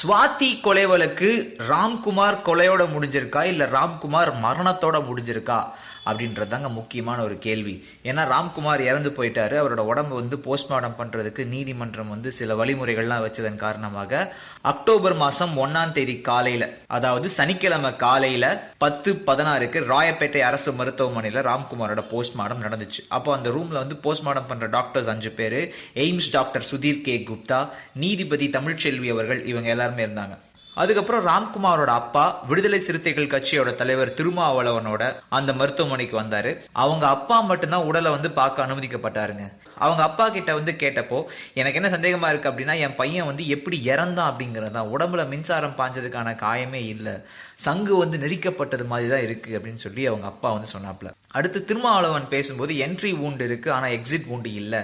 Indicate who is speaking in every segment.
Speaker 1: ஸ்வாதி கொலை வழக்கு ராம்குமார் கொலையோட முடிஞ்சிருக்கா இல்ல ராம்குமார் மரணத்தோட முடிஞ்சிருக்கா அப்படின்றதாங்க முக்கியமான ஒரு கேள்வி. ஏன்னா ராம்குமார் இறந்து போயிட்டாரு. அவரோட உடம்பு போஸ்ட்மார்ட்டம் பண்றதுக்கு நீதிமன்றம் சில வழிமுறைகள்லாம் வச்சதன் காரணமாக அக்டோபர் மாசம் 1ஆம் தேதி காலையில, அதாவது சனிக்கிழமை காலையில 10:16க்கு ராயப்பேட்டை அரசு மருத்துவமனையில ராம்குமாரோட போஸ்ட்மார்ட்டம் நடந்துச்சு. அப்போ அந்த ரூம்ல போஸ்ட்மார்ட்டம் பண்ற டாக்டர்ஸ் 5 பேரு, AIIMS doctor Sudhir K Gupta, நீதிபதி தமிழ்ச்செல்வி அவர்கள், இவங்க எல்லாருமே இருந்தாங்க. அதுக்கப்புறம் ராம்குமாரோட அப்பா விடுதலை சிறுத்தைகள் கட்சியோட தலைவர் திருமாவளவனோட அந்த மருத்துவமனைக்கு வந்தாரு. அவங்க அப்பா மட்டும்தான் உடலை பார்க்க அனுமதிக்கப்பட்டாருங்க. அவங்க அப்பா கிட்ட கேட்டப்போ எனக்கு என்ன சந்தேகமா இருக்கு அப்படின்னா, என் பையன் எப்படி இறந்தான் அப்படிங்கறதான். உடம்புல மின்சாரம் பாஞ்சதுக்கான காயமே இல்ல, சங்கு நெரிக்கப்பட்டது மாதிரி தான் இருக்கு அப்படின்னு சொல்லி அவங்க அப்பா சொன்னாப்ல. அடுத்து திருமாவளவன் பேசும்போது என்ட்ரி வூண்டு இருக்கு, ஆனா எக்ஸிட் வூண்டு இல்ல.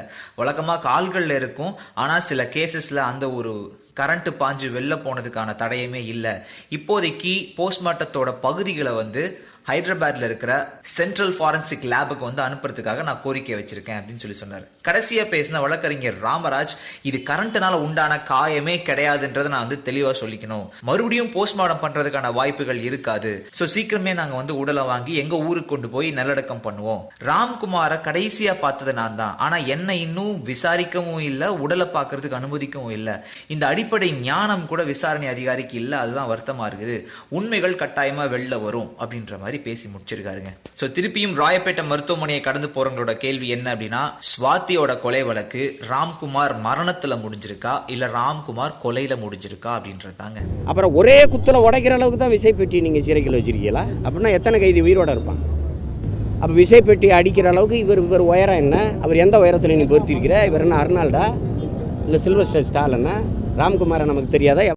Speaker 1: வழக்கமா கால்கள்ல இருக்கும், ஆனா சில கேசஸ்ல அந்த ஒரு கரண்ட் பாஞ்சு வெளில போனதுக்கான தடயமே இல்ல. இப்போதைக்கு போஸ்ட்மார்ட்டத்தோட பகுதிகளை ஹைதராபாத்ல இருக்கிற சென்ட்ரல் ஃபாரன்சிக் லேபுக்கு அனுப்புறதுக்காக நான் கோரிக்கை வச்சிருக்கேன் அப்படின்னு சொல்லி சொன்னாரு. கடைசியா பேசின வழக்கறிஞர் ராமராஜ், இது கரண்ட்னால உண்டான காயமே கிடையாதுன்றதை நான் தெளிவா சொல்லிக்கணும். மறுபடியும் போஸ்ட்மார்ட்டம் பண்றதுக்கான வாய்ப்புகள் இருக்காது. சோ சீக்கிரமே நாங்க உடலை வாங்கி எங்க ஊருக்கு கொண்டு போய் நல்லடக்கம் பண்ணுவோம். ராம்குமாரை கடைசியா பார்த்தது நான் தான், ஆனா என்ன இன்னும் விசாரிக்கவும் இல்ல, உடலை பார்க்கறதுக்கு அனுமதிக்கவும் இல்ல. இந்த அடிப்படை ஞானம் கூட விசாரணை அதிகாரிக்கு இல்ல. அதுதான் வருத்தமா இருக்குது. உண்மைகள் கட்டாயமா வெளில வரும் அப்படின்ற மாதிரி பேசி முடிச்சிருக்காருங்க. சோ திருப்பியும் ராயப்பேட்டை மருத்துவமனையை கடந்து போறவங்களோட கேள்வி என்ன அப்படின்னா, ஸ்வாதியோட கொலை வழக்கு ராம்குமார் மரணத்துல முடிஞ்சிருக்கா இல்ல ராம்குமார் கொலையில முடிஞ்சிருக்கா அப்படின்றதாங்க.
Speaker 2: அப்புறம் ஒரே குத்துல உடைக்கிற அளவுக்கு தான் விசைப்பெட்டி நீங்க சிறைக்குள்ள வச்சிருக்கீங்களா? அப்படின்னா எத்தனை கைதி உயிரோட இருப்பான்? அப்ப விசைப்பெட்டி அடிக்கிற அளவுக்கு இவர் உயரம் என்ன? அவர் எந்த உயரத்துல நீ பொறுத்திருக்கிற? இவர் என்ன அர்னால்டா இல்ல சில்வஸ்டர் ஸ்டாலினா? ராம்குமாரை நமக்கு தெரியாதா?